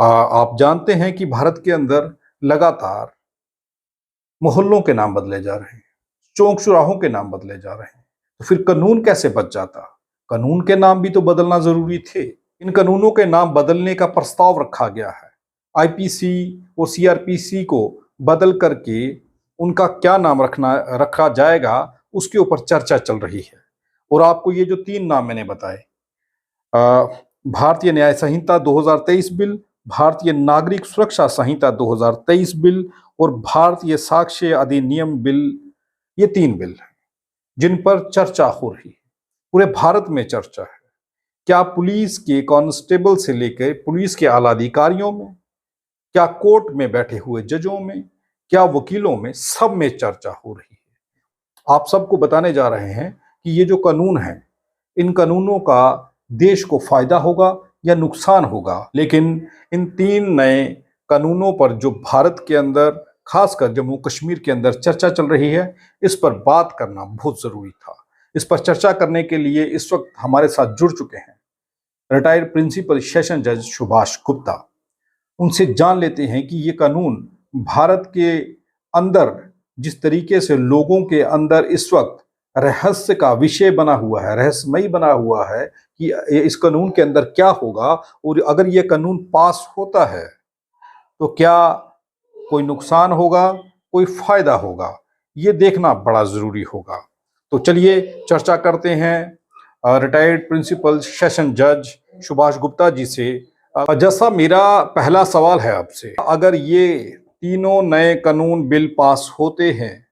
आप जानते हैं कि भारत के अंदर लगातार मोहल्लों के नाम बदले जा रहे हैं, चौक चौराहों के नाम बदले जा रहे हैं। तो फिर कानून कैसे बच जाता? कानून के नाम भी तो बदलना जरूरी थे। इन कानूनों के नाम बदलने का प्रस्ताव रखा गया है। आईपीसी और सीआरपीसी को बदल करके उनका क्या नाम रखा जाएगा, उसके ऊपर चर्चा चल रही है। और आपको ये जो 3 नाम मैंने बताए, भारतीय न्याय संहिता 2023 बिल, भारतीय नागरिक सुरक्षा संहिता 2023 बिल और भारतीय साक्ष्य अधिनियम बिल, ये 3 बिल हैं जिन पर चर्चा हो रही है। पूरे भारत में चर्चा है। क्या पुलिस के कांस्टेबल से लेकर पुलिस के आला अधिकारियों में, क्या कोर्ट में बैठे हुए जजों में, क्या वकीलों में, सब में चर्चा हो रही है। आप सबको बताने जा रहे हैं कि ये जो कानून है, इन कानूनों का देश को फायदा होगा या नुकसान होगा। लेकिन इन 3 नए कानूनों पर जो भारत के अंदर, खासकर जम्मू कश्मीर के अंदर चर्चा चल रही है, इस पर बात करना बहुत जरूरी था। इस पर चर्चा करने के लिए इस वक्त हमारे साथ जुड़ चुके हैं रिटायर्ड प्रिंसिपल सेशन जज सुभाष गुप्ता। उनसे जान लेते हैं कि ये कानून भारत के अंदर जिस तरीके से लोगों के अंदर इस वक्त रहस्य का विषय बना हुआ है, रहस्यमयी बना हुआ है कि इस कानून के अंदर क्या होगा, और अगर ये कानून पास होता है तो क्या कोई नुकसान होगा, कोई फायदा होगा, ये देखना बड़ा जरूरी होगा। तो चलिए चर्चा करते हैं रिटायर्ड प्रिंसिपल सेशन जज सुभाष गुप्ता जी से। जैसा मेरा पहला सवाल है आपसे, अगर ये तीनों नए कानून बिल पास होते हैं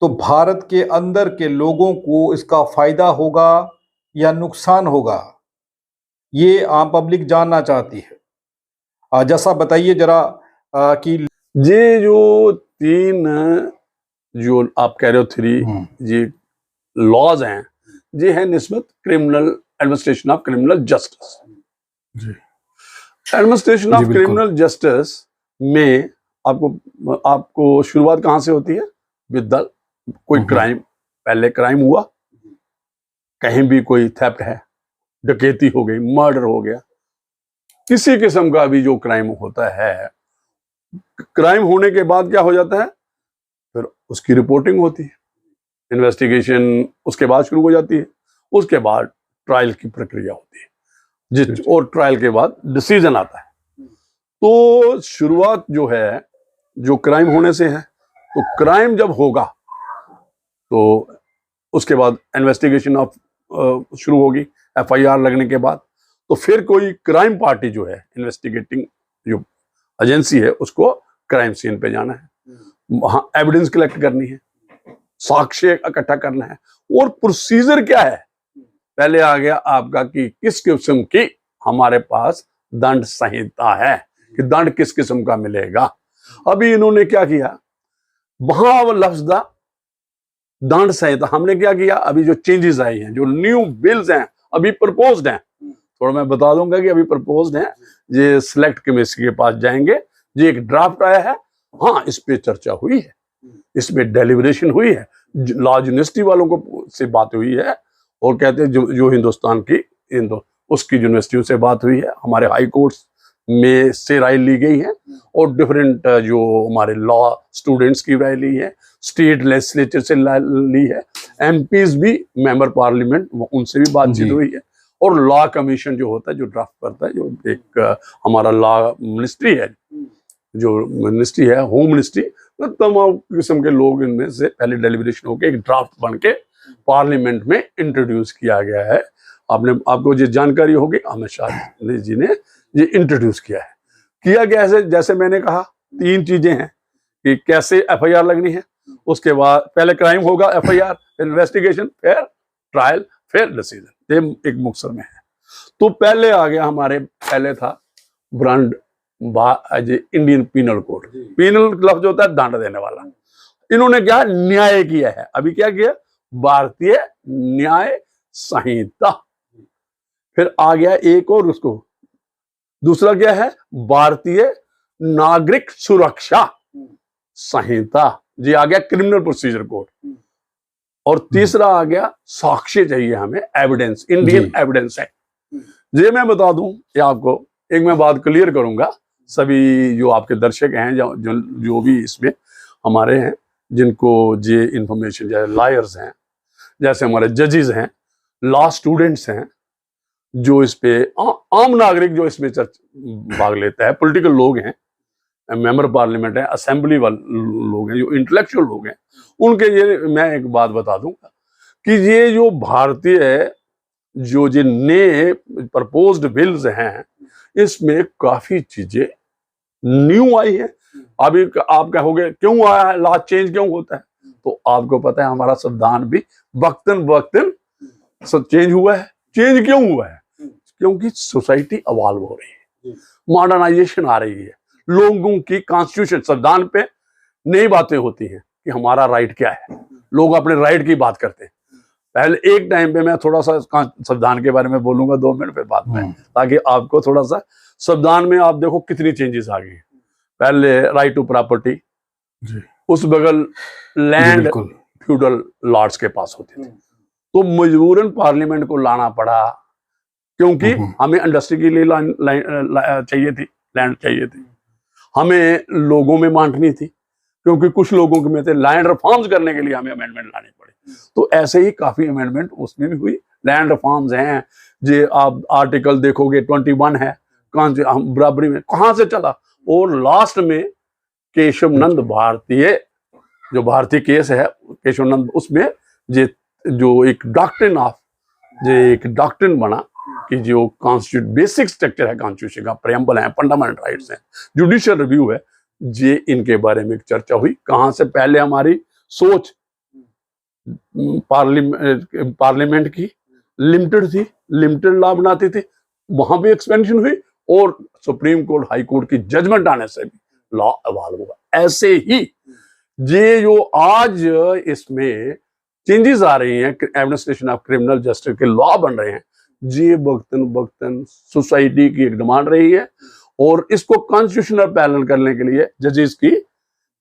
तो भारत के अंदर के लोगों को इसका फायदा होगा या नुकसान होगा, ये आम पब्लिक जानना चाहती है। जैसा बताइए जरा कि ये जो 3 जो आप कह रहे हो 3 ये लॉज हैं, ये है निस्बत criminal administration of criminal justice. Administration of criminal justice में आपको शुरुआत कहां से होती है? विद कोई क्राइम, पहले क्राइम हुआ, कहीं भी कोई थेफ्ट है, डकैती हो गई, मर्डर हो गया, किसी किस्म का भी जो क्राइम होता है, क्राइम होने के बाद क्या हो जाता है? फिर उसकी रिपोर्टिंग होती है, इन्वेस्टिगेशन उसके बाद शुरू हो जाती है, उसके बाद ट्रायल की प्रक्रिया होती है, और ट्रायल के बाद डिसीजन आता है। तो शुरुआत जो है, जो क्राइम होने से है, तो क्राइम जब होगा तो उसके बाद इन्वेस्टिगेशन शुरू होगी, एफआईआर लगने के बाद। तो फिर कोई क्राइम पार्टी जो है, इन्वेस्टिगेटिंग जो एजेंसी है, उसको क्राइम सीन पे जाना है, वहां एविडेंस कलेक्ट करनी है, साक्ष्य इकट्ठा करना है। और प्रोसीजर क्या है? पहले आ गया आपका कि किस किस्म की हमारे पास दंड संहिता है, कि दंड किस किस्म का मिलेगा। अभी इन्होंने क्या किया, वहां वो लफ्ज दंड संहिता, हमने क्या किया, अभी जो चेंजेस आई हैं, जो न्यू बिल्स हैं, अभी प्रपोज्ड हैं, थोड़ा मैं बता दूंगा कि अभी प्रपोज्ड हैं, ये सिलेक्ट कमेटी के पास जाएंगे, ये एक ड्राफ्ट आया है। हाँ, इस पे चर्चा हुई है, इसमें डेलिब्रेशन हुई है, लॉ यूनिवर्सिटी वालों को से बात हुई है, और कहते हैं जो हिंदुस्तान की उसकी यूनिवर्सिटियों से बात हुई है, हमारे हाई कोर्ट्स में से राय ली गई है, और डिफरेंट जो हमारे लॉ स्टूडेंट्स की राय ली है, स्टेट लेजिस्लेचर से ली है, एमपीज भी, मेंबर पार्लियामेंट, उनसे भी बातचीत हुई है, और लॉ कमीशन जो होता है, जो ड्राफ्ट करता है, जो एक हमारा लॉ मिनिस्ट्री है, जो मिनिस्ट्री है, होम मिनिस्ट्री, तो तमाम किस्म के लोग इनमें से पहले डेलिब्रेशन होकर एक ड्राफ्ट बन के पार्लियामेंट में इंट्रोड्यूस किया गया है। आपको ये जानकारी होगी, अमित शाह जी ने ये इंट्रोड्यूस किया है। किया गया है, जैसे मैंने कहा, 3 चीजें हैं कि कैसे एफआईआर लगनी है, उसके बाद पहले क्राइम होगा, एफआईआर, इन्वेस्टिगेशन, फिर ट्रायल, फिर डिसीजन, ये एक मुक्तसर में है। तो पहले आ गया हमारे, पहले था brand Indian penal code. Penal लफ्ज होता है दंड देने वाला। इन्होंने क्या न्याय किया है, अभी क्या किया, भारतीय न्याय संहिता। फिर आ गया एक और, उसको दूसरा क्या है, भारतीय नागरिक सुरक्षा संहिता, जी आ गया क्रिमिनल प्रोसीजर कोड। और तीसरा आ गया साक्ष्य चाहिए हमें, एविडेंस, इंडियन एविडेंस है। ये मैं बता दूं ये आपको, एक मैं बात क्लियर करूंगा, सभी जो आपके दर्शक हैं जो भी इसमें हमारे हैं, जिनको ये इंफॉर्मेशन, जैसे लॉयर्स हैं, जैसे हमारे जजेस हैं, लॉ स्टूडेंट्स हैं, जो इस पे आम नागरिक जो इसमें भाग लेता है, पॉलिटिकल लोग हैं, मेंबर पार्लियामेंट है, असेंबली वाले लोग हैं, जो इंटेलेक्चुअल लोग हैं, उनके ये मैं एक बात बता दूंगा कि ये जो भारतीय जो नए प्रपोज्ड बिल्स हैं, इसमें काफी चीजें न्यू आई है। अभी आप कहोगे क्यों आया है, लॉ चेंज क्यों होता है, तो आपको पता है हमारा संविधान भी वक्तन वक्तन चेंज हुआ है। चेंज क्यों हुआ है? क्योंकि सोसाइटी इवॉल्व हो रही है, मॉडर्नाइजेशन आ रही है, लोगों की कॉन्स्टिट्यूशन, संविधान पे नई बातें होती हैं कि हमारा राइट क्या है, लोग अपने राइट की बात करते हैं। पहले एक टाइम पे मैं थोड़ा सा संविधान के बारे में बोलूंगा 2 मिनट पे बात में, ताकि आपको थोड़ा सा संविधान में आप देखो कितनी चेंजेस आ गई। पहले राइट टू प्रॉपर्टी, उस बगल लैंड फ्यूडल लॉर्ड्स के पास होती थी, तो मजबूरन पार्लियामेंट को लाना पड़ा, क्योंकि हमें इंडस्ट्री के लिए चाहिए थी, लैंड चाहिए थी, हमें लोगों में बांटनी थी, क्योंकि कुछ लोगों के में थे, लैंड रिफॉर्म्स करने के लिए हमें अमेंडमेंट लानी पड़ी। तो ऐसे ही काफी अमेंडमेंट उसमें भी हुई, लैंड रिफॉर्म्स हैं, जो आप आर्टिकल देखोगे 21 है, हम बराबरी में कहां से चला, और लास्ट में केशव नंद भारतीय, जो भारतीय केस है केशव नंद, उसमें जो एक डॉक्ट्रिन बना कि जो कॉन्स्टिट्यूट बेसिक स्ट्रक्चर है कॉन्स्टिट्यूशन का, प्रेम्बल है, फंडामेंटल राइट्स हैं, जुडिशियल रिव्यू है, ये इनके बारे में चर्चा हुई। कहां से पहले हमारी सोच पार्लियामेंट की लिमिटेड थी, लिमिटेड लॉ बनाती थी, वहां भी एक्सपेंशन हुई, और सुप्रीम कोर्ट, हाई कोर्ट की जजमेंट आने से भी लॉ इवॉल्व हुआ। ऐसे ही ये जो आज इसमें चेंजेस आ रही हैं, एडमिनिस्ट्रेशन ऑफ क्रिमिनल जस्टिस के लॉ बन रहे हैं, ये वक्तन सोसाइटी की एक डिमांड रही है, और इसको कॉन्स्टिट्यूशनल पैनल करने के लिए जजेस की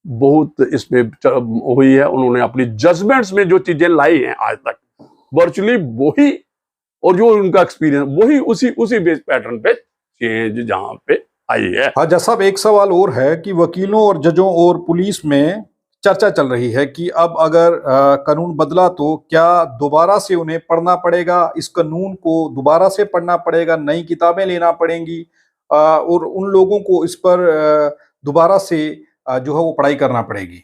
बहुत इसमें हुई है। उन्होंने अपनी जजमेंट्स में जो चीजें लाई हैं आज तक, वर्चुअली वही, और जो उनका एक्सपीरियंस वही, उसी बेस पैटर्न पे चेंज जहां पे आई है। हाँ जज साहब, एक सवाल और है कि वकीलों और जजों और पुलिस में चर्चा चल रही है कि अब अगर कानून बदला तो क्या दोबारा से उन्हें पढ़ना पड़ेगा, इस कानून को दोबारा से पढ़ना पड़ेगा, नई किताबें लेना पड़ेंगी, और उन लोगों को इस पर दोबारा से जो है वो पढ़ाई करना पड़ेगी,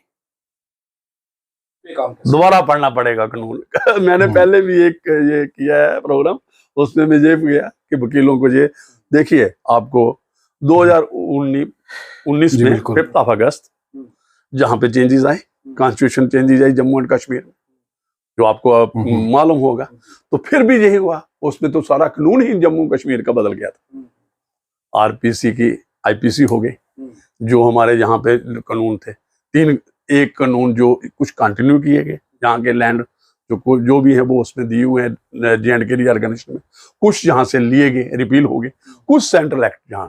दोबारा पढ़ना पड़ेगा कानून। मैंने पहले भी एक ये किया है प्रोग्राम, उसमें मैं ये गया कि वकीलों को ये देखिए, आपको 2019 में 5 अगस्त जहां पे चेंजेस आए, constitution changes I Jammu and Kashmir में, जो आपको मालूम होगा, तो फिर भी यही हुआ, उसमें तो सारा कानून ही जम्मू कश्मीर का बदल गया था। आरपीसी की आईपीसी हो गई, जो हमारे यहाँ पे कानून थे 3, एक कानून जो कुछ कंटिन्यू किए गए, यहाँ के लैंड जो भी है वो उसमें दिए हुए हैं J&K रीऑर्गेनाइजेशन में, कुछ यहाँ से लिए गए, रिपील हो गए, कुछ सेंट्रल एक्ट जहाँ,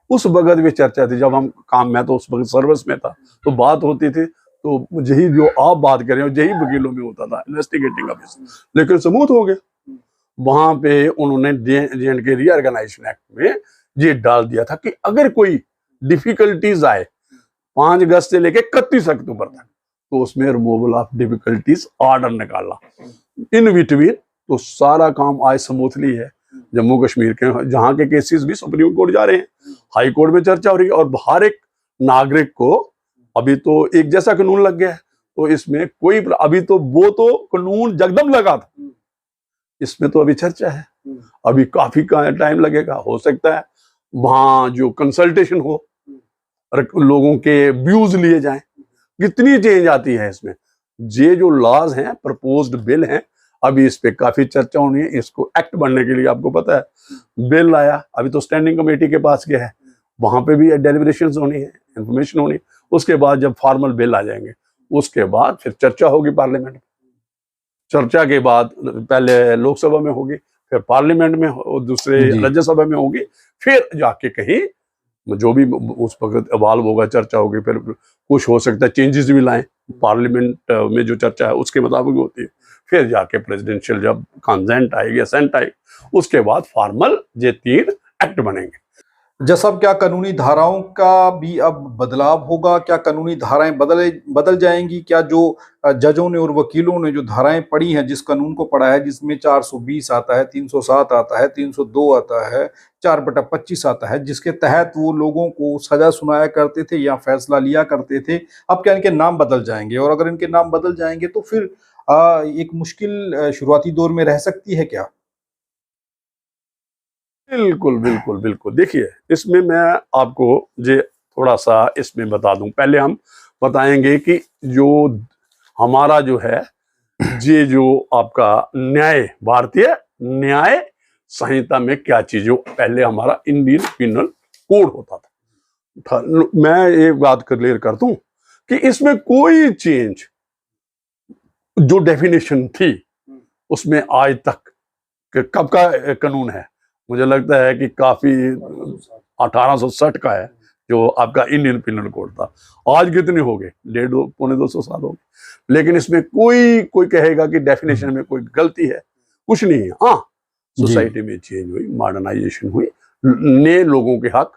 उस वक्त भी चर्चा थी, जब हम काम में तो उस वक्त सर्विस में था, तो बात होती थी, तो यही जो आप बात कर रहे हो यही वकीलों में होता था, इन्वेस्टिगेटिंग ऑफिसर, लेकिन सबूत हो गया। वहां पे उन्होंने J&K रीऑर्गेनाइजेशन एक्ट में ये डाल दिया था कि अगर कोई डिफिकल्टीज आए 5 अगस्त से लेके 31 अक्टूबर तक, तो उसमें रिमूवल ऑफ डिफिकल्टीज ऑर्डर निकाला इन बिटवीन, तो सारा काम आज स्मूथली है। जम्मू कश्मीर के जहाँ के केसेस भी सुप्रीम कोर्ट जा रहे हैं, हाई कोर्ट में चर्चा हो रही है, और हर एक नागरिक को अभी तो एक जैसा कानून लग गया है, तो इसमें कोई, अभी तो वो तो कानून जगदम लगा था, इसमें तो अभी चर्चा है, अभी काफी टाइम लगेगा, हो सकता है वहां जो कंसल्टेशन हो, लोगों के व्यूज लिए जाएं, कितनी चेंज आती है इसमें। ये जो लॉज हैं, प्रपोज्ड बिल हैं, अभी इस पे काफी चर्चा होनी है। इसको एक्ट बनने के लिए आपको पता है बिल आया, अभी तो स्टैंडिंग कमेटी के पास गया है, वहां पे भी डेलिब्रेशंस होनी है, इंफॉर्मेशन होनी है, उसके बाद जब फॉर्मल बिल आ जाएंगे, उसके बाद फिर चर्चा होगी पार्लियामेंट में, चर्चा के बाद पहले लोकसभा में होगी, फिर पार्लियामेंट में, दूसरे राज्यसभा में होगी, फिर जाके कहीं जो भी उस वक्त इवॉल्व होगा, चर्चा होगी, फिर कुछ हो सकता है चेंजेस भी लाएं, पार्लियामेंट में जो चर्चा है उसके मुताबिक होती है, फिर जाके प्रेसिडेंशियल जब कंसेंट आएगी, असेंट आएगी, उसके बाद फॉर्मल ये 3 एक्ट बनेंगे। जैसा अब क्या कानूनी धाराओं का भी अब बदलाव होगा? क्या कानूनी धाराएं बदल जाएंगी? क्या जो जजों ने और वकीलों ने जो धाराएं पढ़ी हैं, जिस कानून को पढ़ा है, जिसमें 420 आता है, 307 आता है, 302 आता है, 4/25 आता है, जिसके तहत वो लोगों को सजा सुनाया करते थे या फैसला लिया करते थे, अब क्या इनके नाम बदल जाएंगे? और अगर इनके नाम बदल जाएंगे तो फिर एक मुश्किल शुरुआती दौर में रह सकती है क्या? बिल्कुल बिल्कुल बिल्कुल। देखिए, इसमें मैं आपको जे थोड़ा सा इसमें बता दूं। पहले हम बताएंगे कि जो हमारा जो है, ये जो आपका न्याय, भारतीय न्याय संहिता में क्या चीज, जो पहले हमारा इंडियन पिनल कोड होता था। मैं एक बात क्लियर कर दूं कि इसमें कोई चेंज, जो डेफिनेशन थी उसमें आज तक कब का कानून है, मुझे लगता है कि काफी 1860 का है, जो आपका इंडियन पिनल कोड था। आज कितने हो गए? 150-200 साल हो गए। लेकिन इसमें कोई कहेगा कि डेफिनेशन में कोई गलती है, कुछ नहीं है। हाँ, सोसाइटी में चेंज हुई, मॉडर्नाइजेशन हुई, नए लोगों के हक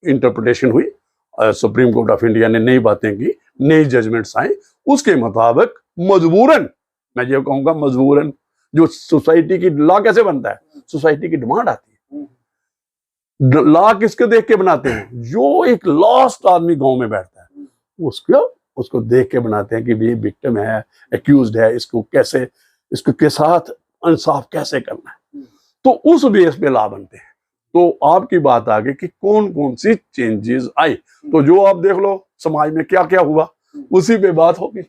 इंटरप्रिटेशन हुई, सुप्रीम कोर्ट ऑफ इंडिया ने नई बातें की, नई जजमेंट्स आई, उसके मुताबिक मजबूरन, मैं ये कहूंगा मजबूरन, जो सोसाइटी की लॉ कैसे बनता है, सोसाइटी की डिमांड आती है। लॉ किसके देख के बनाते हैं? जो एक लॉस्ट आदमी गांव में बैठता है, उसको देख के बनाते हैं कि ये विक्टिम है, एक्यूज्ड है, इसको के साथ इंसाफ कैसे करना है। तो उस बेस पे लॉ बनते हैं। तो आपकी बात आ गई कि कौन कौन सी चेंजेस आई, तो जो आप देख लो समाज में क्या क्या हुआ, उसी पे बात होगी।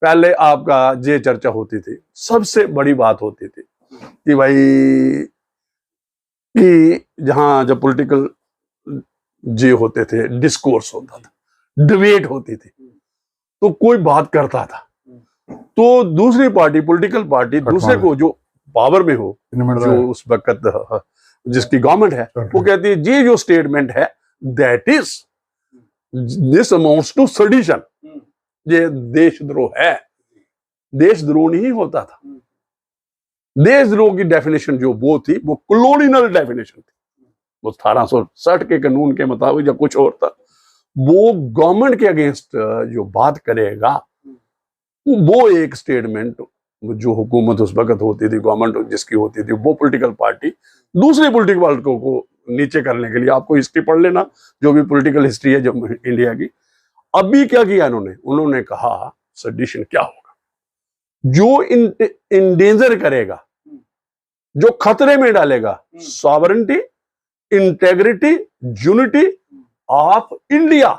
पहले आपका ये चर्चा होती थी, सबसे बड़ी बात होती थी कि भाई, कि जहां जब पॉलिटिकल जे होते थे, डिस्कोर्स होता था, डिबेट होती थी, तो कोई बात करता था तो दूसरी पार्टी, पॉलिटिकल पार्टी, दूसरे को जो पावर में हो, जो उस वक्त जिसकी गवर्नमेंट है, वो कहती है ये जो स्टेटमेंट है, that is this amounts to sedition, ये देशद्रोह है। देशद्रोह नहीं होता था। देशद्रोह की डेफिनेशन जो वो थी, वो कॉलोनियल डेफिनेशन थी। वो 1860 के कानून के मुताबिक या कुछ और था। वो गवर्नमेंट के अगेंस्ट जो बात करेगा, वो एक स्टेटमेंट, जो हुकूमत उस वक्त होती थी, गवर्नमेंट जिसकी होती थी, वो पॉलिटिकल पार्टी दूसरे पॉलिटिकल पार्टी को नीचे करने के लिए, आपको हिस्ट्री पढ़ लेना, जो भी पॉलिटिकल हिस्ट्री है जो इंडिया की। अभी क्या किया उन्होंने कहा सेडिशन क्या होगा, जो इंडेंजर करेगा, जो खतरे में डालेगा sovereignty, integrity, unity of India,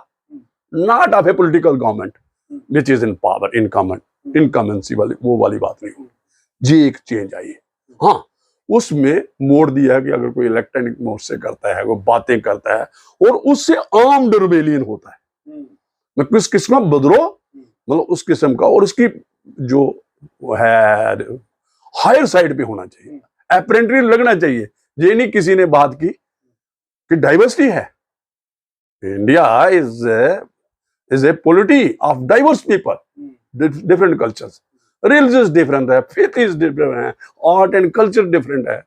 not of A political government which is in power, इनकमेंसी वाली वो वाली बात नहीं होगी। जी एक चेंज आई है। हाँ, उसमें मोड़ दिया है कि अगर कोई इलेक्ट्रॉनिक मोड से करता है, वो बातें करता है और उससे आर्म्ड रिबेलियन होता है, मैं किस किस्म का विद्रोह, मतलब उस किस्म का, और उसकी जो है हायर साइड पे होना चाहिए, एपरेंटली लगना चाहिए। ये नहीं किसी ने बात की कि डाइवर्सिटी है, India is a polity of diverse people, different cultures, religious different है, फेथ इज डिफरेंट है, आर्ट एंड कल्चर डिफरेंट है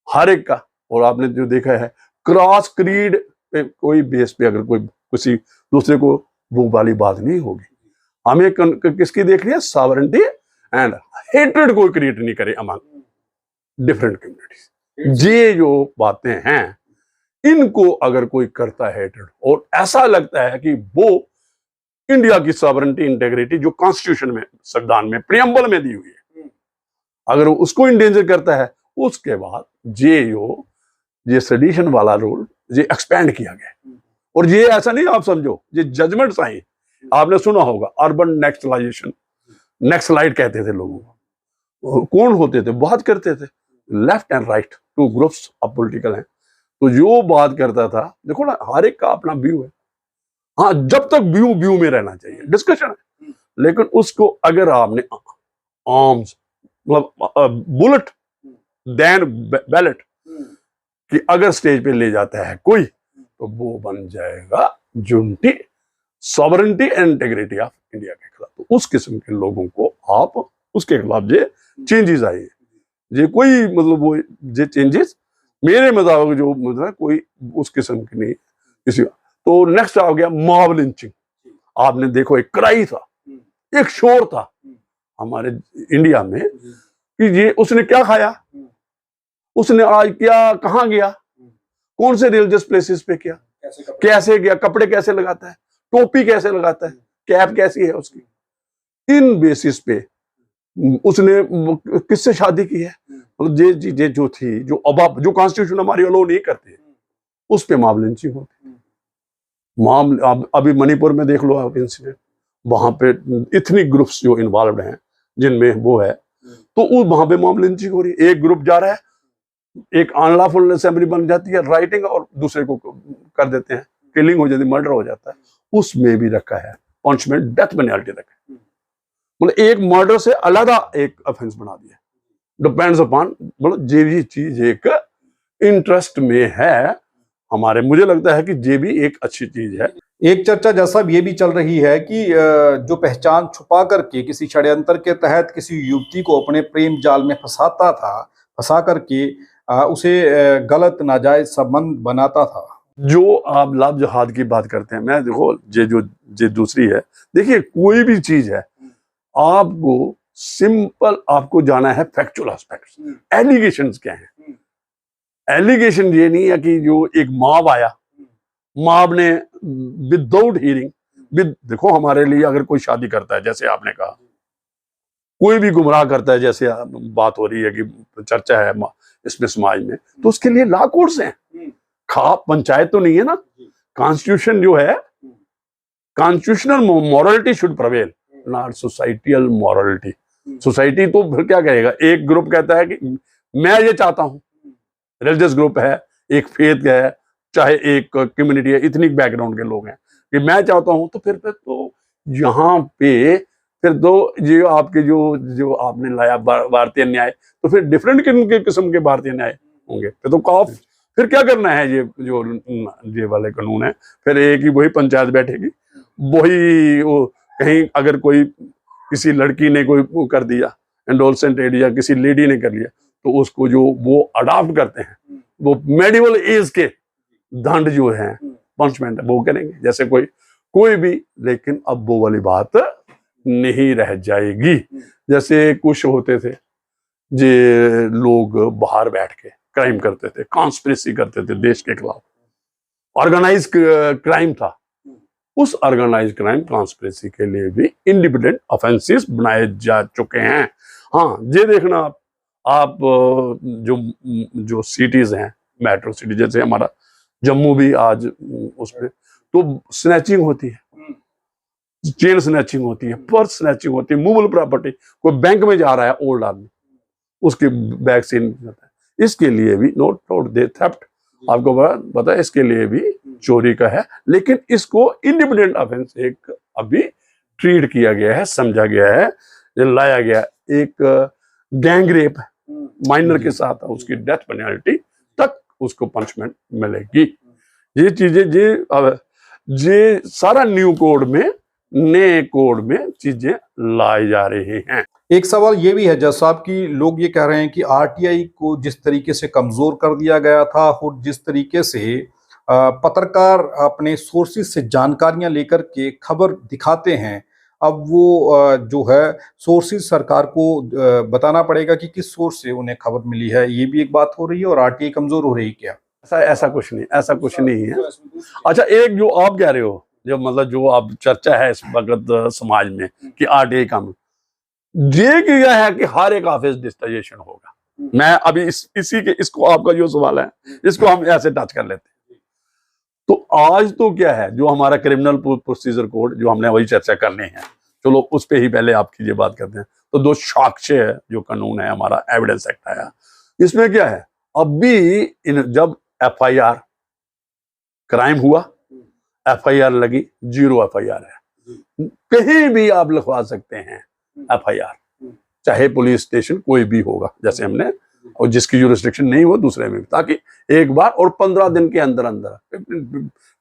हर एक का। और आपने जो देखा है, क्रॉस क्रीड पे कोई बेस पे अगर कोई किसी दूसरे को, वो वाली बात नहीं होगी। हमें किसकी देख रही है? सॉवरेनिटी एंड हेट्रेड कोई क्रिएट नहीं करे अमंग डिफरेंट कम्युनिटीज। ये जो बातें हैं, इनको अगर कोई करता है हेट्रेड, और ऐसा लगता है कि वो इंडिया की सॉवरेनिटी, इंटेग्रिटी जो कॉन्स्टिट्यूशन में, संविधान में, प्रियम्बल में दी हुई है, अगर उसको इंडेंजर करता है, उसके बाद ये सेडिशन वाला रूल ये एक्सपैंड किया गया। और ये ऐसा नहीं आप समझो, ये जजमेंट्स आई, आपने सुना होगा अर्बन नेक्सलाइजेशन, नेक्सलाइट कहते थे लोगों को। कौन होते थे? बात करते थे, left and right, two groups of political हैं। तो जो बात करता था, देखो ना, हर एक का अपना व्यू है। हाँ, जब तक व्यू में रहना चाहिए, डिस्कशन है, लेकिन उसको अगर आपने आर्म्स, मतलब बुलेट देन बैलेट कि अगर स्टेज पे ले जाता है कोई, तो वो बन जाएगा unity, sovereignty and integrity of India के खिलाफ। तो उस किस्म के लोगों को आप उसके खिलाफ ये चेंजेस आए, ये कोई मतलब वो ये चेंजेस मेरे मुताबिक जो मतलब कोई उस किस्म की नहीं किसी। तो नेक्स्ट आ गया मॉब लिंचिंग। आपने देखो एक क्राई था, एक शोर था हमारे इंडिया में कि ये उसने क्या खाया, उसने आज क्या कहाँ गया, कौन से रिलीजियस प्लेसेस पे किया, कैसे गया, कपड़े कैसे लगाता है, टोपी कैसे लगाता है, कैप कैसी है उसकी, इन बेसिस पे उसने किससे शादी की है, मतलब ये चीजें जो थी, जो अब जो कॉन्स्टिट्यूशन हमारी अलो नहीं करती, उस पे मॉब लिंचिंग होती। मॉब अभी मणिपुर में देख लो आप इंसिडेंट, वहां पे इतनी ग्रुप्स जो इन्वॉल्व हैं जिनमें वो है, तो वहां पे मॉब लिंचिंग हो रही है। एक ग्रुप जा रहा है, एक अनलॉफुल असेंबली बन जाती है, राइटिंग, और दूसरे को कर देते हैं, किलिंग हो जाती है, मर्डर हो जाता है। उसमें भी रखा है पनिशमेंट, डेथ पेनल्टी रखा है। मतलब एक मर्डर से अलग एक ऑफेंस बना दिया, डिपेंड्स अपॉन, मतलब ये चीज एक इंटरेस्ट में है हमारे। मुझे लगता है कि ये भी एक अच्छी चीज है। एक चर्चा जैसा ये भी चल रही है कि जो पहचान छुपा करके किसी षड्यंत्र के तहत किसी युवती को अपने प्रेम जाल में फंसा करके उसे गलत नाजायज संबंध बनाता था। जो आप लव जिहाद की बात करते हैं, मैं देखो ये दूसरी है। देखिए कोई भी चीज है, आपको सिंपल आपको जाना है फैक्चुअल एस्पेक्ट्स, एलिगेशंस क्या हैं। एलिगेशन ये नहीं है कि जो एक मॉब आया, मॉब ने विदाउट हियरिंग, देखो हमारे लिए अगर कोई शादी करता है, जैसे आपने कहा, कोई भी गुमराह करता है, जैसे बात हो रही है कि चर्चा है इसमें समाज में, तो उसके लिए लॉ कोर्ट्स हैं। पंचायत तो नहीं है ना। कॉन्स्टिट्यूशन जो है, constitutional morality should prevail, not societal morality. Society तो फिर क्या कहेगा, एक ग्रुप कहता है कि मैं ये चाहता हूं, रिलीजियस ग्रुप है, एक फेथ है, चाहे एक कम्युनिटी है, इतनी बैकग्राउंड के लोग हैं कि मैं चाहता हूं, तो फिर तो यहाँ पे फिर तो ये आपके जो आपने लाया भारतीय न्याय, तो फिर डिफरेंट किस्म के भारतीय न्याय होंगे। फिर क्या करना है, ये वाले कानून है, फिर एक ही वही पंचायत बैठेगी, वही कहीं अगर कोई किसी लड़की ने कोई कर दिया एंडोलसेंट एड, या किसी लेडी ने कर लिया, तो उसको जो वो अडॉप्ट करते हैं, वो मेडिवल एज के दंड जो है, पनिशमेंट वो करेंगे जैसे कोई भी। लेकिन अब वो वाली बात नहीं रह जाएगी। जैसे कुछ होते थे जे लोग बाहर बैठ के क्राइम करते थे, कॉन्स्पिरेसी करते थे देश के खिलाफ, ऑर्गेनाइज क्राइम था। उस ऑर्गेनाइज क्राइम कॉन्स्पिरेसी के लिए भी इंडिपेंडेंट ऑफेंसेस बनाए जा चुके हैं। हाँ, ये देखना आप जो सिटीज हैं, मेट्रो सिटी, जैसे हमारा जम्मू भी आज उसमें तो स्नैचिंग होती है, चेन स्नैचिंग होती है, पर्स स्नैचिंग होती है, मूवेबल प्रॉपर्टी, कोई बैंक में जा रहा है ओल्ड आदमी, उसके बैग से जाता है। इसके लिए भी नोट दे थेफ्ट, आपको पता है, इसके लिए भी चोरी का है, लेकिन इसको इंडिपेंडेंट ऑफेंस एक अभी ट्रीट किया गया है, समझा गया है, लाया गया। एक गैंग रेप माइनर के साथ उसकी डेथ पेनल्टी तक उसको पनिशमेंट मिलेगी। ये चीजें ये सारा न्यू कोड में, नए कोड में चीजें लाई जा रही हैं। एक सवाल ये भी है जज साहब कि लोग ये कह रहे हैं कि आरटीआई को जिस तरीके से कमजोर कर दिया गया था, और जिस तरीके से पत्रकार अपने सोर्सेज से जानकारियां लेकर के खबर दिखाते हैं, अब वो जो है सोर्सेज सरकार को बताना पड़ेगा कि किस सोर्स से उन्हें खबर मिली है। ये भी एक बात हो रही है, और आरटीआई कमजोर हो रही है क्या? ऐसा कुछ नहीं है। अच्छा, एक जो आप कह रहे हो, जो मतलब जो आप चर्चा है इस वक्त समाज में कि आरटीआई कानून, ये किया है कि हर एक ऑफिस डिजिटाइजेशन होगा। मैं अभी इसको आपका जो सवाल है, इसको हम ऐसे टच कर लेते हैं। तो आज तो क्या है, जो हमारा क्रिमिनल प्रोसीजर कोड, जो हमने वही चर्चा करनी है, चलो उस पे ही पहले आपकी ये बात करते हैं। तो दो साक्ष्य है जो कानून है हमारा, एविडेंस एक्ट आया, इसमें क्या है, अभी जब एफआईआर क्राइम हुआ, एफआईआर लगी, 0 एफआईआर है, कहीं भी आप लिखवा सकते हैं एफआईआर, चाहे पुलिस स्टेशन कोई भी होगा, जैसे हमने, और जिसकी जुरिस्डिक्शन नहीं हो दूसरे में, ताकि एक बार और 15 दिन के अंदर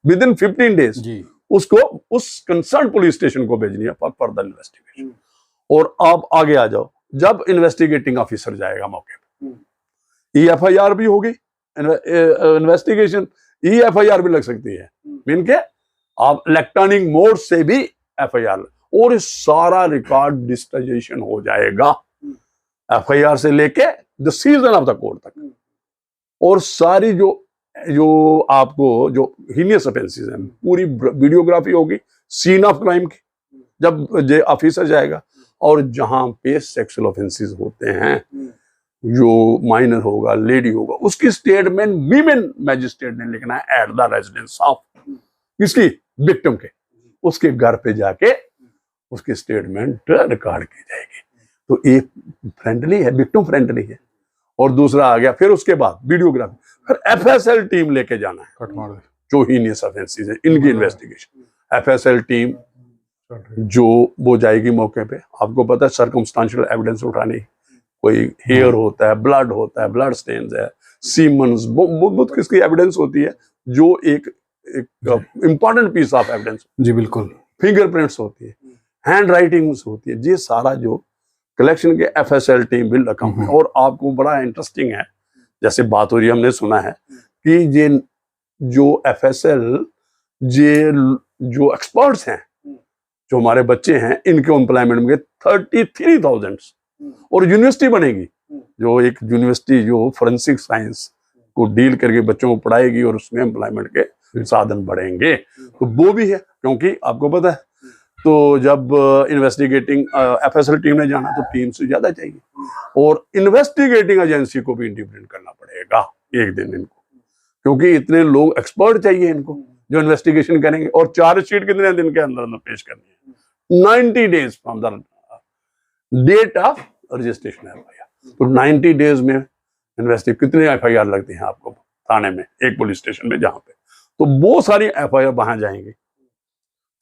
विद इन 15 डेज उसको उस कंसर्न पुलिस स्टेशन को भेजनी है फॉर फर्दर इन्वेस्टिगेशन। और आप आगे आ जाओ, जब इन्वेस्टिगेटिंग ऑफिसर जाएगा मौके पर, ये एफआईआर भी होगी, इन्वेस्टिगेशन EFIR भी लग सकती है, मीन के आप इलेक्ट्रॉनिक मोड से भी FIR, और इस सारा रिकॉर्ड डिजिटाइजेशन हो जाएगा FIR से लेके the season of the court तक। और सारी जो आपको जो हीनियस ऑफेंसेस हैं पूरी वीडियोग्राफी होगी सीन ऑफ क्राइम की, जब जे ऑफिसर जाएगा, और जहां पे सेक्सुअल ऑफेंसेस होते हैं, जो माइनर होगा, लेडी होगा, उसकी स्टेटमेंट वीमेन मैजिस्ट्रेट ने लिखना है एट द रेजिडेंस ऑफ किसकी, विक्टिम के, उसके घर पे जाके उसकी स्टेटमेंट रिकॉर्ड की जाएगी। तो एक फ्रेंडली है, विक्टिम फ्रेंडली है। और दूसरा आ गया फिर उसके बाद वीडियोग्राफी, फिर FSL टीम लेके जाना है जो हीनियस ऑफेंसेस है इनकी इन्वेस्टिगेशन। FSL टीम जो वो जाएगी मौके पे, आपको पता है सर्कमस्टेंशियल एविडेंस उठानी, कोई हेयर होता है, ब्लड होता है, ब्लड स्टेन्स है, सीमन्स, बहुत किसकी एविडेंस होती है जो एक इंपॉर्टेंट पीस ऑफ एविडेंस। जी बिल्कुल। फिंगरप्रिंट्स होती है, हैंड राइटिंग्स होती है, ये सारा जो कलेक्शन के FSL टीम भी रकम है। और आपको बड़ा इंटरेस्टिंग है, जैसे बात हो रही है, हमने सुना है कि ये जो FSL ये जो एक्सपर्ट्स हैं, जो हमारे बच्चे हैं, इनके एम्प्लॉयमेंट में 33,000 और यूनिवर्सिटी बनेगी, जो एक यूनिवर्सिटी जो फोरेंसिक साइंस को डील करके बच्चों को पढ़ाएगी और उसमें एम्प्लॉयमेंट के साधन बढ़ेंगे। तो वो भी है, क्योंकि आपको पता है तो जब इन्वेस्टिगेटिंग FSL टीम ने जाना तो टीम से ज्यादा चाहिए, और इन्वेस्टिगेटिंग एजेंसी को भी इंडिपेंडेंट करना पड़ेगा एक दिन इनको, क्योंकि इतने लोग एक्सपर्ट चाहिए इनको जो इन्वेस्टिगेशन करेंगे। और चार्जशीट कितने दिन के अंदर अंदर पेश करनी है, 90 days from the date of registration FIR। तो 90 डेज में इन्वेस्टिगेट कितने FIR लगते हैं आपको थाने में, एक पुलिस स्टेशन में, जहां पे तो वो सारी FIR वहां जाएंगी।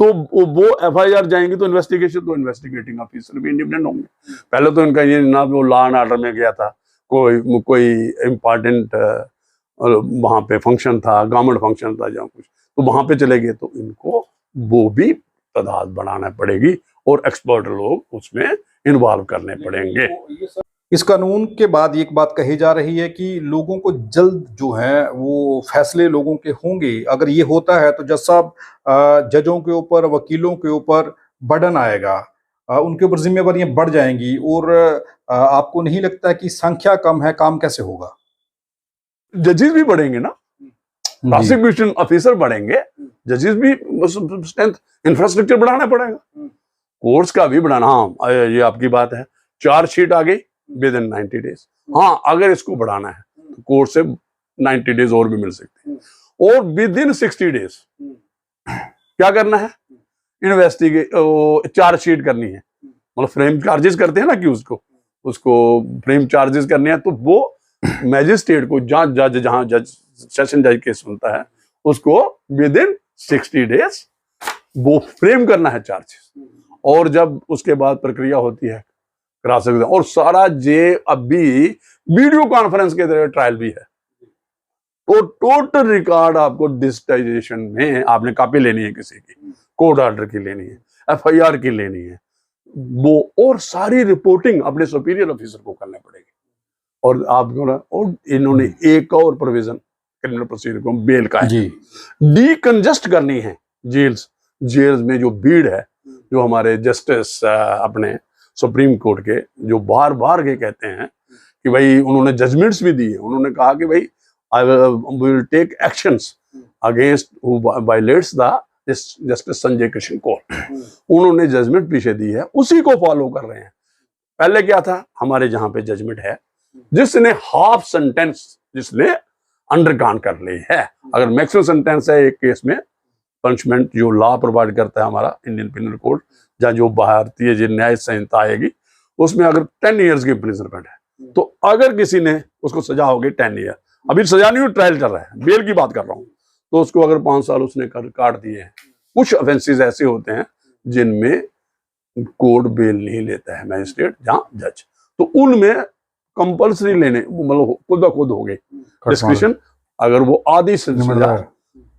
तो वो FIR जाएंगी तो इन्वेस्टिगेशन, तो इन्वेस्टिगेटिंग ऑफिसर भी इंडिपेंडेंट होंगे। पहले तो इनका ये ना वो लॉ एंड ऑर्डर में गया था, कोई इंपॉर्टेंट वहां पे फंक्शन था, गवर्नमेंट फंक्शन था जहाँ कुछ, तो वहां पे चले गए, तो इनको वो भी तादाद बढ़ाना पड़ेगी और एक्सपर्ट लोग उसमें इन्वॉल्व करने पड़ेंगे। इस कानून के बाद एक बात कही जा रही है कि लोगों को जल्द जो है वो फैसले लोगों के होंगे। अगर ये होता है तो जज साहब जजों के ऊपर, वकीलों के ऊपर बर्डन आएगा, उनके ऊपर जिम्मेवारियां बढ़ जाएंगी, और आपको नहीं लगता कि संख्या कम है, काम कैसे होगा? जजेस भी बढ़ेंगे ना, प्रोसिक्यूशन ऑफिसर बढ़ेंगे, जजेस भी स्ट्रेंथ, इंफ्रास्ट्रक्चर बढ़ाना पड़ेगा, कोर्ट्स का भी बढ़ाना। हाँ, ये आपकी बात है, चार्जशीट आ गई विद इन 90 डेज। हाँ, अगर इसको बढ़ाना है तो कोर्ट से 90 डेज और भी मिल सकते हैं। और विद इन 60 डेज क्या करना है, इन्वेस्टिगेट चार्जशीट करनी है, मतलब फ्रेम चार्जेस करते हैं ना कि उसको फ्रेम चार्जेस करने हैं, तो वो मैजिस्ट्रेट को जहां जज सेशन जज केस सुनता है उसको विद इन 60 डेज वो फ्रेम करना है चार्जेस। और जब उसके बाद प्रक्रिया होती है करा सकते हैं, और सारा जे अभी वीडियो कॉन्फ्रेंस के तरह ट्रायल भी है, तो टोटल रिकॉर्ड आपको डिजिटाइजेशन में आपने कॉपी लेनी है, किसी की कोर्ट ऑर्डर की लेनी है, FIR की लेनी है वो, और सारी रिपोर्टिंग अपने सुपीरियर ऑफिसर को करनी पड़ेगी। और आपको और इन्होंने एक और प्रोविजन क्रिमिनल प्रोसीजर को बेल का है, डीकंजेस्ट करनी है जेल्स में जो भीड़ है, जो हमारे जस्टिस अपने सुप्रीम कोर्ट के जो बार बार के कहते हैं कि भाई, उन्होंने जजमेंट्स भी दिए, उन्होंने कहा कि भाई I will take actions against who violates the justice Sanjay Krishna Kaul. उन्होंने जजमेंट पीछे दी है, उसी को फॉलो कर रहे हैं। पहले क्या था, हमारे जहां पे जजमेंट है, जिसने हाफ सेंटेंस जिसने अंडरगॉन कर ली है, अगर मैक्सिमम सेंटेंस है एक केस में, पनिशमेंट जो लॉ प्रोवाइड करता है हमारा इंडियन पिनल कोड, या जो भारतीय जो न्याय संहिता आएगी, उसमें अगर 10 ईयर्स की इम्प्रिजनमेंट है, तो अगर किसी ने उसको सजा होगी 10 ईयर, अभी सजा नहीं, ट्रायल चल रहा है, बेल की बात कर रहा हूं, तो उसको अगर 5 साल उसने काट दिए हैं। कुछ ऑफेंसेस ऐसे होते हैं जिनमें कोर्ट बेल नहीं लेता है मैजिस्ट्रेट जहां जज, तो उनमें कंपल्सरी लेने, मतलब खुद ब खुद हो गई डिस्क्रिप्शन। अगर वो आधी सजा,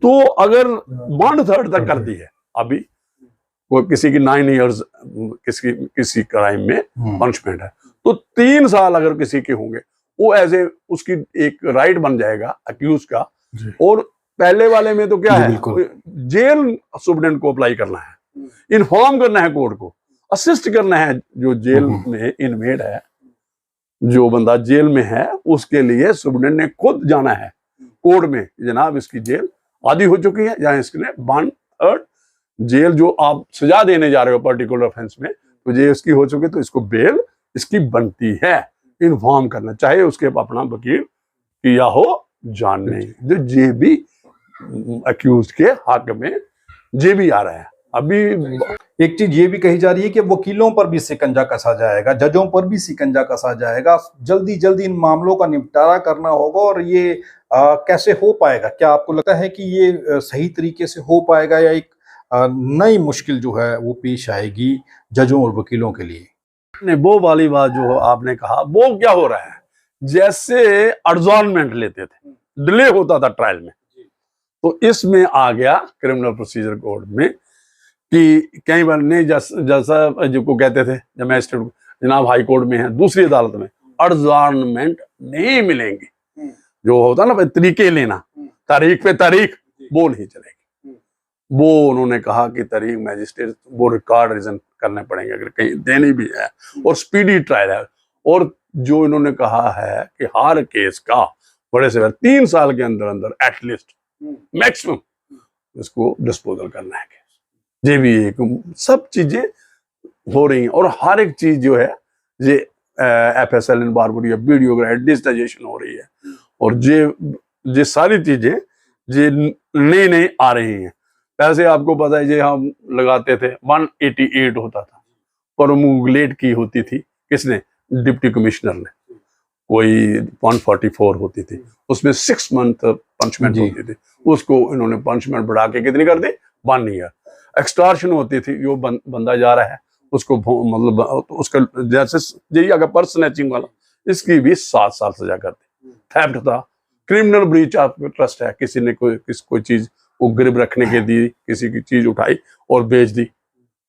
तो अगर 1/3 तक कर दी है, अभी वो किसी की 9 ईयर्स किसी क्राइम में पनिशमेंट है, तो 3 साल अगर किसी के होंगे, वो एज ए उसकी एक राइट बन जाएगा अक्यूज का। जी। और पहले वाले में तो क्या जी, है, बिल्कुल। जेल सुप्रीडेंट को अप्लाई करना है, इन्फॉर्म करना है कोर्ट को, असिस्ट करना है जो जेल में इनमेट है, जो बंदा जेल में है उसके लिए सुप्रीडेंट ने खुद जाना है कोर्ट में, जनाब इसकी जेल आधी हो चुकी है, या इसके बॉन्ड जेल जो आप सजा देने जा रहे हो पर्टिकुलर ऑफेंस में, तो ये इसकी हो चुकी, तो इसको बेल इसकी बनती है, इन्फॉर्म करना, चाहे उसके अपना वकील किया हो जान नहीं। जो जे भी अक्यूज के हक में जे भी आ रहा है। अभी एक चीज ये भी कही जा रही है कि वकीलों पर भी शिकंजा कसा जाएगा, जजों पर भी शिकंजा कसा जाएगा, जल्दी जल्दी इन मामलों का निपटारा करना होगा। और ये कैसे हो पाएगा? क्या आपको लगता है कि ये सही तरीके से हो पाएगा, या एक नई मुश्किल जो है वो पेश आएगी जजों और वकीलों के लिए? वो वाली बात जो आपने कहा, वो क्या हो रहा है, जैसे एडजॉर्नमेंट लेते थे, डिले होता था ट्रायल में, तो इसमें आ गया क्रिमिनल प्रोसीजर कोड में कि कई बार नहीं, जैसा जो को कहते थे जब मैजिस्ट्रेट जनाब हाई कोर्ट में है, दूसरी अदालत में एडजॉर्नमेंट नहीं मिलेंगी, जो होता ना भाई तरीके लेना, तारीख पे तारीख, वो नहीं चलेगी। वो उन्होंने कहा कि तारीख मैजिस्ट्रेट वो रिकॉर्ड रीजन करने पड़ेंगे अगर कहीं देनी भी है, और स्पीडी ट्रायल है। और जो इन्होंने कहा है कि हर केस का बड़े से 3 साल के अंदर अंदर एटलीस्ट मैक्सिमम इसको डिस्पोजल करना है। ये भी एक सब चीजें हो रही हैं, और हर एक चीज जो है ये FSL इन बारबरी वीडियोग्राफ डिजिटाइजेशन हो रही है, और ये सारी चीजें ये नई नई आ रही हैं। वैसे आपको पता है, ये हम लगाते थे 188 होता था, प्रोमुलेट की होती थी किसने, डिप्टी कमिश्नर ने, कोई 144 होती थी, उसमें 6 मंथ पनिशमेंट होती थी, उसको इन्होंने पनिशमेंट बढ़ा के कितनी कर दी, 1 ईयर। एक्सटॉर्शन होती थी, जो बंदा जा रहा है उसको मतलब तो उसका जैसे यही अगर पर्स स्नैचिंग वाला, इसकी भी 7 साल सजा कर दी। थेफ्ट था, क्रिमिनल ब्रीच ऑफ ट्रस्ट है, किसी ने कोई चीज वो गिरव रखने के दी, किसी की चीज उठाई और बेच दी,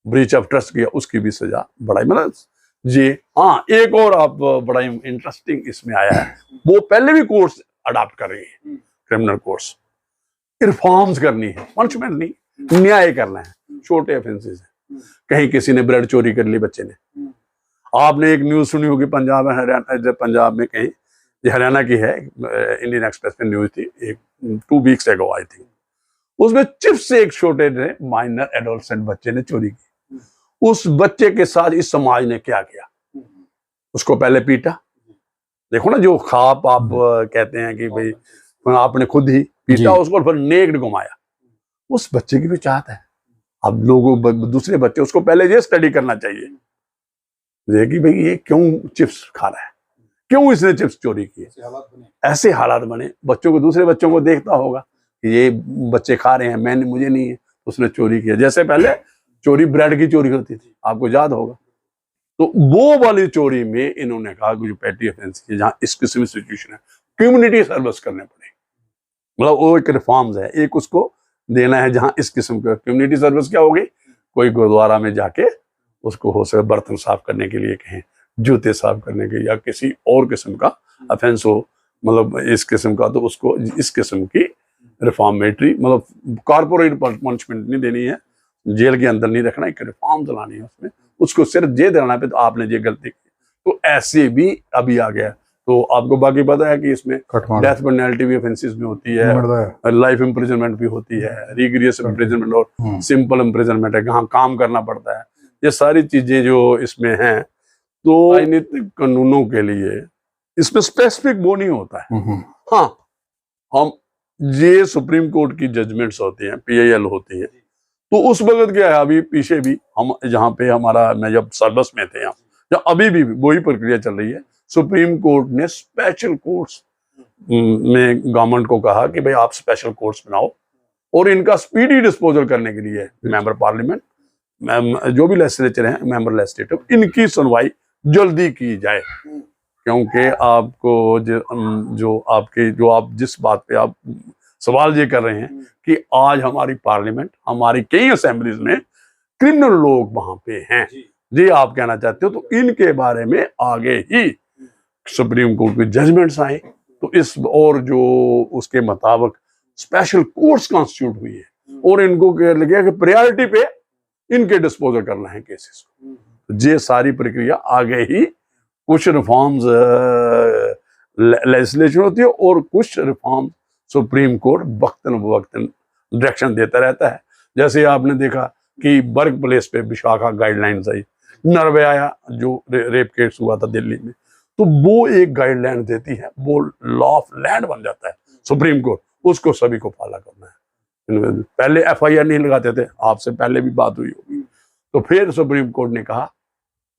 ब्रीच ऑफ ट्रस्ट किया, उसकी भी सजा बढ़ाई। मतलब जी हाँ, एक और आप बड़ा इंटरेस्टिंग इसमें आया है, वो पहले भी कोर्स अडॉप्ट कर रही है, क्रिमिनल कोर्स रिफॉर्म्स करनी है, पनिशमेंट नहीं, न्याय करना है। छोटे ऑफेंसेस है, कहीं किसी ने ब्रेड चोरी कर ली बच्चे ने, आपने एक न्यूज सुनी होगी पंजाब हरियाणा, पंजाब में कहीं, ये हरियाणा की है, इंडियन एक्सप्रेस में न्यूज थी एक 2 वीक्स एगो आई थिंक, उसमें चिप्स से एक छोटे ने माइनर एडोलसेंट बच्चे ने चोरी की। उस बच्चे के साथ इस समाज ने क्या किया, उसको पहले पीटा, देखो ना जो खाप आप कहते हैं कि भाई आपने खुद ही पीटा उसको, फिर नेक्ड घुमाया। उस बच्चे की भी चाहत है, अब लोगों दूसरे बच्चे, उसको पहले ये स्टडी करना चाहिए कि भाई ये क्यों चिप्स खा रहा है, क्यों इसने चिप्स चोरी किए, ऐसे हालात बने, बच्चों को, दूसरे बच्चों को देखता होगा कि ये बच्चे खा रहे हैं, मुझे नहीं है, उसने चोरी किया। जैसे पहले चोरी ब्रेड की चोरी होती थी, आपको याद होगा, तो वो वाली चोरी में इन्होंने कहा कि जो पैटी ऑफेंस है, जहां इस किस्म की सिचुएशन है, कम्युनिटी सर्विस करने पड़ेगी। मतलब वो एक रिफॉर्म्स है, एक उसको देना है जहां इस किस्म का कम्युनिटी सर्विस क्या होगी, कोई गुरुद्वारा में जाके उसको हो सके बर्तन साफ करने के लिए कहें, जूते साफ करने के, या किसी और किस्म का ऑफेंस हो, मतलब इस किस्म का, तो उसको इस किस्म की रिफॉर्मेटरी, मतलब कॉर्पोरेट पनिशमेंट नहीं देनी है, जेल के अंदर नहीं रखना, एक रिफॉर्म चलानी है उसमें, उसको सिर्फ ये दिलाना पे तो आपने ये गलती की, तो ऐसे भी अभी आ गया। तो आपको बाकी पता है कि इसमें डेथ पेनल्टी भी ऑफेंसेस में होती है, लाइफ इम्प्रिजनमेंट भी होती है, रिग्रेस इम्प्रिजनमेंट और सिंपल इम्प्रिजनमेंट है, कहाँ काम करना पड़ता है, ये सारी चीजें जो इसमें हैं। तो राजनीतिक कानूनों के लिए इसमें स्पेसिफिक वो नहीं होता है। हाँ, हम ये सुप्रीम कोर्ट की जजमेंट्स होती हैं, PIL होती है, तो उस वक्त क्या है, अभी पीछे भी हम जहाँ पे हमारा, मैं जब सर्विस में थे, या अभी भी वही प्रक्रिया चल रही है, सुप्रीम कोर्ट ने स्पेशल कोर्ट्स में गवर्नमेंट को कहा कि भाई आप स्पेशल कोर्ट्स बनाओ, और इनका स्पीडी डिस्पोजल करने के लिए मेंबर पार्लियामेंट, जो भी लेजिस्लेचर हैं, मेंबर लेजिस्लेटिव, इनकी सुनवाई जल्दी की जाए, क्योंकि आपको जो आप जिस बात पे आप सवाल ये कर रहे हैं कि आज हमारी पार्लियामेंट, हमारी कई असेंबलीज में क्रिमिनल लोग वहां पे हैं, जी आप कहना चाहते हो, तो इनके बारे में आगे ही सुप्रीम कोर्ट की जजमेंट्स आए, तो इस और जो उसके मुताबिक स्पेशल कोर्ट्स कॉन्स्टिट्यूट हुई है और इनको लगे कि प्रायोरिटी पे इनके डिस्पोजल करना है केसेस को। ये सारी प्रक्रिया आगे ही कुछ रिफॉर्म्स लेजिस्लेशन होती है और कुछ रिफॉर्म सुप्रीम कोर्ट वक्तन वक्तन डायरेक्शन देता रहता है। जैसे आपने देखा कि वर्क प्लेस पे विशाखा गाइडलाइंस आई, निर्भया जो रेप केस हुआ था दिल्ली में, तो वो एक गाइडलाइन देती है, वो लॉ ऑफ लैंड बन जाता है सुप्रीम कोर्ट, उसको सभी को फॉलो करना है। पहले एफआईआर नहीं लगाते थे, आपसे पहले भी बात हुई होगी, तो फिर सुप्रीम कोर्ट ने कहा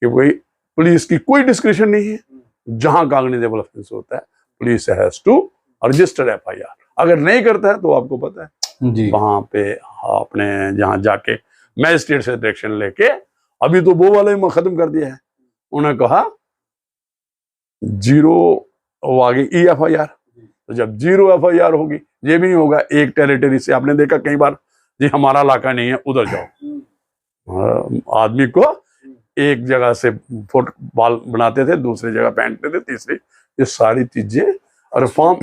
कि भाई पुलिस की कोई डिस्क्रिप्शन नहीं है, जहां कॉग्निजेबल ऑफेंस होता है police has to register FIR. अगर नहीं करता है तो आपको पता है जी वहां पे आपने जहां जाके मैजिस्ट्रेट से डायरेक्शन लेके, अभी तो वो वाले खत्म कर दिया है, उन्होंने कहा 0 वो आगे EFIR। तो जब 0 FIR होगी, ये भी नहीं होगा एक टेरिटरी से, आपने देखा कई बार जी हमारा इलाका नहीं है उधर जाओ, आदमी को एक जगह से फुटबॉल बनाते थे, दूसरी जगह पहनते थे, तीसरी, ये सारी चीजें रिफॉर्म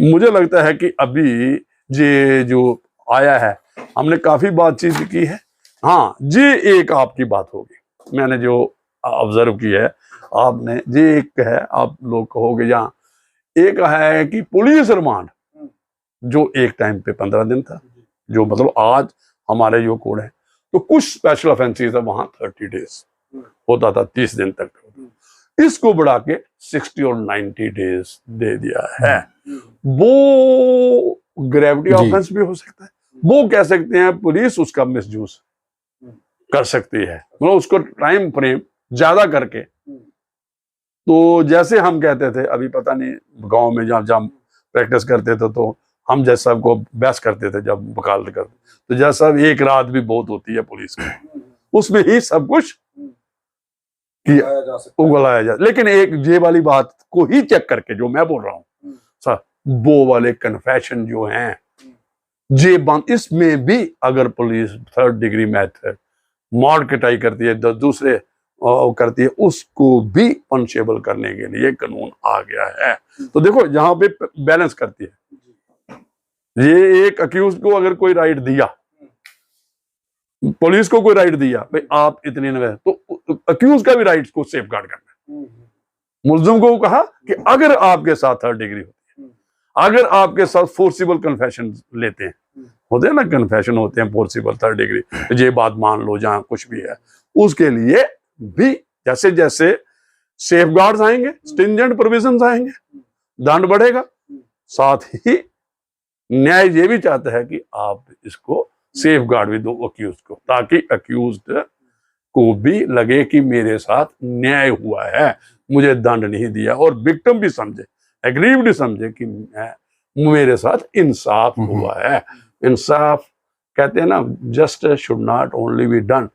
मुझे लगता है कि अभी ये जो आया है, हमने काफी बातचीत की है। हाँ जी, एक आपकी बात होगी, मैंने जो ऑब्जर्व की है, आपने ये एक है, आप लोग कहोगे जहाँ एक है कि पुलिस रिमांड जो एक टाइम पे 15 दिन था, जो मतलब आज हमारे जो कोड है, तो कुछ स्पेशल ऑफेंसेस है वहां 30 डेज होता था, 30 दिन तक, इसको बढ़ा के 60 और 90 डेज दे दिया है। वो ग्रेविटी ऑफेंस भी हो सकता है, वो कह सकते हैं पुलिस उसका मिसयूज कर सकती है, मतलब उसको टाइम फ्रेम ज्यादा करके। तो जैसे हम कहते थे, अभी पता नहीं गांव में जब प्रैक्टिस करते थे तो हम जैसा को बहस करते थे, जब वकालत करते, तो जैसा एक रात भी बहुत होती है पुलिस की, उसमें ही सब कुछ उगलाया जाए। लेकिन एक ये वाली बात को ही चेक करके जो मैं बोल रहा हूँ सर, वो वाले कन्फेशन जो हैं ये बंद, इसमें भी अगर पुलिस 3rd डिग्री मेथड मार कटाई करती है, दूसरे करती है, उसको भी पनिशेबल करने के लिए कानून आ गया है। तो देखो जहां पे बैलेंस करती है, ये एक अक्यूज को अगर कोई राइट दिया, पुलिस को कोई राइट दिया भाई आप इतने नवे, तो अक्यूज का भी राइट को सेफगार्ड करना है। मुल्जिम को कहा कि अगर आपके साथ 3rd डिग्री होती है, अगर आपके साथ फोर्सिबल कन्फेशन लेते हैं, होते हैं ना कन्फेशन होते हैं फोर्सिबल 3rd डिग्री, ये बात मान लो जहां कुछ भी है, उसके लिए भी जैसे जैसे सेफगार्ड्स आएंगे, स्ट्रिंजेंट प्रोविजंस आएंगे, दंड बढ़ेगा। साथ ही न्याय ये भी चाहता है कि आप इसको सेफगार्ड भी दो अक्यूज को, ताकि अक्यूज्ड को भी लगे कि मेरे साथ न्याय हुआ है, मुझे दंड नहीं दिया, और विक्टिम भी समझे, एग्रीव्ड समझे कि मेरे साथ इंसाफ हुआ है। इंसाफ कहते हैं ना, justice should not only be done,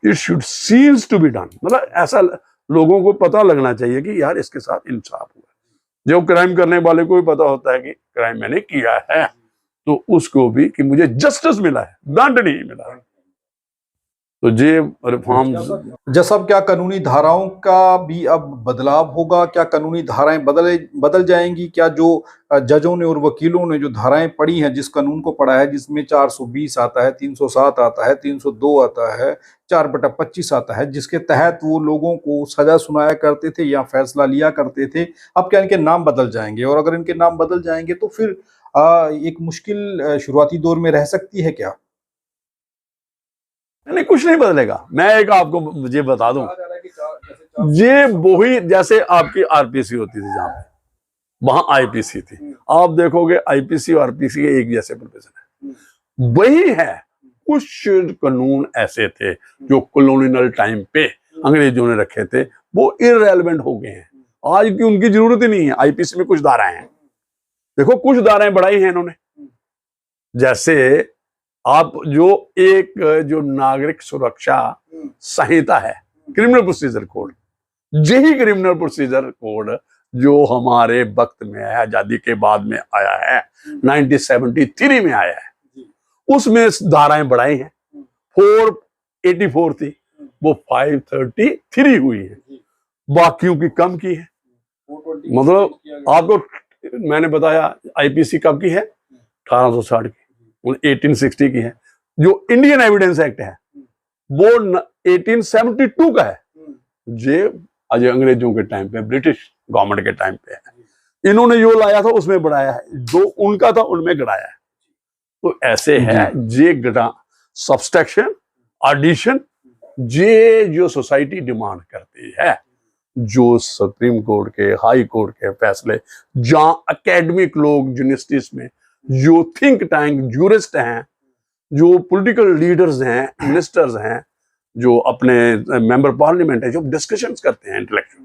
it should seems to be done, मतलब ऐसा लोगों को पता लगना चाहिए कि यार इसके साथ इंसाफ हुआ है। जो क्राइम करने वाले को भी पता होता है कि क्राइम मैंने किया है, तो उसको भी कि मुझे जस्टिस मिला है, दंड नहीं मिला है। तो ये रिफॉर्म्स, जैसा क्या कानूनी धाराओं का भी अब बदलाव होगा? क्या कानूनी धाराएं बदल जाएंगी? क्या जो जजों ने और वकीलों ने जो धाराएं पढ़ी हैं, जिस कानून को पढ़ा है, जिसमें 420 आता है, 307 आता है, 302 आता है, 4/25 आता है, जिसके तहत वो लोगों को सजा सुनाया करते थे या फैसला लिया करते थे, अब क्या इनके नाम बदल जाएंगे? और अगर इनके नाम बदल जाएंगे तो फिर एक मुश्किल शुरुआती दौर में रह सकती है क्या? नहीं, कुछ नहीं बदलेगा। मैं एक आपको ये बता दूं, ये वही जैसे आपकी आरपीसी होती थी, जहां पे वहां आईपीसी थी, आप देखोगे आईपीसी और आरपीसी के एक जैसे प्रोविजन है, वही है। कुछ कानून ऐसे थे जो कॉलोनियल टाइम पे अंग्रेजों ने रखे थे, वो इररेलेवेंट हो गए हैं, आज की उनकी जरूरत ही नहीं है। आईपीसी में कुछ धाराएं हैं, देखो कुछ धाराएं बढ़ाई हैं इन्होंने, जैसे आप जो नागरिक सुरक्षा संहिता है, क्रिमिनल प्रोसीजर कोड, यही क्रिमिनल प्रोसीजर कोड जो हमारे वक्त में है, आजादी के बाद में आया है, 1973 में आया है, उसमें धाराएं बढ़ाई हैं। 484 थी, वो 533 हुई है। बाकियों की कम की है। मतलब आपको मैंने बताया आईपीसी कब की है, 1860 की, 1860 की है। जो इंडियन एविडेंस एक्ट है वो 1872 का है। ये अजय अंग्रेजों के टाइम पे, ब्रिटिश गवर्नमेंट के टाइम पे है। इन्होंने जो लाया था उसमें बढ़ाया है, जो उनका था उनमें घटाया है। तो ऐसे है जे घटा सब्सट्रैक्शन, एडिशन, ये जो सोसाइटी डिमांड करती है, जो सुप्रीम कोर्ट के, हाई कोर्ट के फैसले, जहां एकेडमिक लोग यूनिवर्सिटीज में जो थिंक टैंक जूरिस्ट हैं, जो पॉलिटिकल लीडर्स हैं, मिनिस्टर्स हैं, जो अपने मेंबर पार्लियामेंट है, जो डिस्कशंस करते हैं इंटेलेक्चुअल,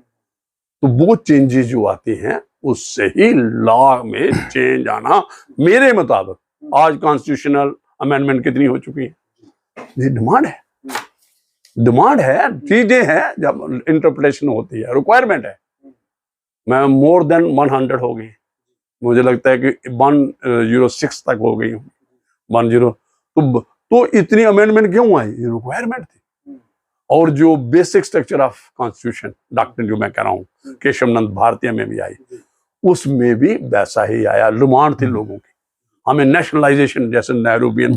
तो वो चेंजेस जो आती हैं उससे ही लॉ में चेंज आना। मेरे मुताबिक आज कॉन्स्टिट्यूशनल अमेंडमेंट कितनी हो चुकी है, ये डिमांड है, डिमांड है, चीजें हैं, जब इंटरप्रिटेशन होती है, रिक्वायरमेंट है। मैं मोर देन 100 हो गई, मुझे लगता है कि 106 तक हो गई हूँ, 10। तो इतनी अमेंडमेंट क्यों आई, ये रिक्वायरमेंट थी। और जो basic structure of constitution doctrine जो मैं कह रहा हूँ, केशवनंद भारतीय में भी आई, उसमें भी वैसा ही आया, डिमांड थी लोगों की। हमें नेशनलाइजेशन जैसे नेहरूबियन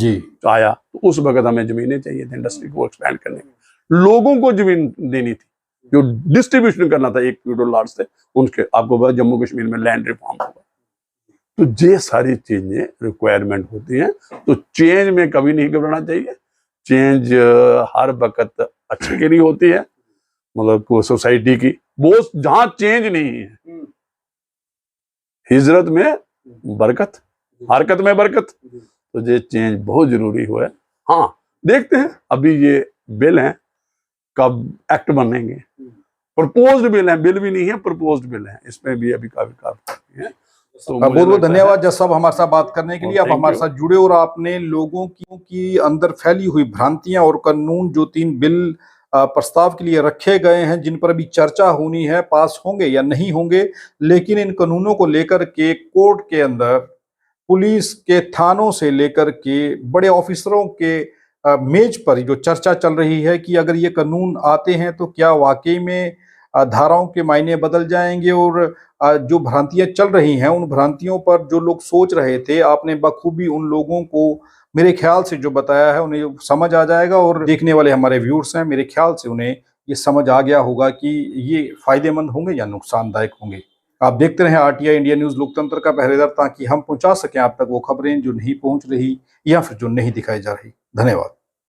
आया, तो उस वक्त हमें जमीनें चाहिए थी इंडस्ट्री को एक्सपैंड करने की, लोगों को जमीन देनी थी, जो डिस्ट्रीब्यूशन करना था, एक फ्यूडल लॉर्ड्स थे उनके, आपको पता जम्मू कश्मीर में लैंड रिफॉर्म हुआ। तो ये सारी चीजें रिक्वायरमेंट होती हैं। तो चेंज में कभी नहीं घबराना चाहिए, चेंज हर वक्त अच्छे के लिए होती है। मतलब को सोसाइटी की वो जहां चेंज नहीं है, हिजरत में बरकत, हरकत में बरकत, तो ये चेंज बहुत जरूरी हुआ है। हाँ, देखते हैं अभी ये बिल है, कब एक्ट बनेंगे। प्रपोज्ड बिल है, बिल भी नहीं है, प्रपोज्ड बिल है, इसमें भी अभी काफी काम है। तो बहुत बहुत धन्यवाद जज साहब हमारे साथ बात करने के लिए। आप हमारे साथ जुड़े और आपने लोगों की अंदर फैली हुई भ्रांतियां और कानून, जो 3 बिल प्रस्ताव के लिए रखे गए हैं, जिन पर अभी चर्चा होनी है, पास होंगे या नहीं होंगे, लेकिन इन कानूनों को लेकर के कोर्ट के अंदर, पुलिस के थानों से लेकर के बड़े ऑफिसरों के मेज पर जो चर्चा चल रही है कि अगर ये कानून आते हैं तो क्या वाकई में धाराओं के मायने बदल जाएंगे, और जो भ्रांतियां चल रही हैं उन भ्रांतियों पर जो लोग सोच रहे थे, आपने बखूबी उन लोगों को मेरे ख्याल से जो बताया है उन्हें समझ आ जाएगा। और देखने वाले हमारे व्यूअर्स हैं, मेरे ख्याल से उन्हें ये समझ आ गया होगा कि ये फायदेमंद होंगे या नुकसानदायक होंगे। आप देखते रहें आरटीआई इंडिया न्यूज़, लोकतंत्र का पहरेदार, ताकि हम पहुंचा सकें आप तक वो खबरें जो नहीं पहुंच रही या फिर जो नहीं दिखाई जा रही। धन्यवाद।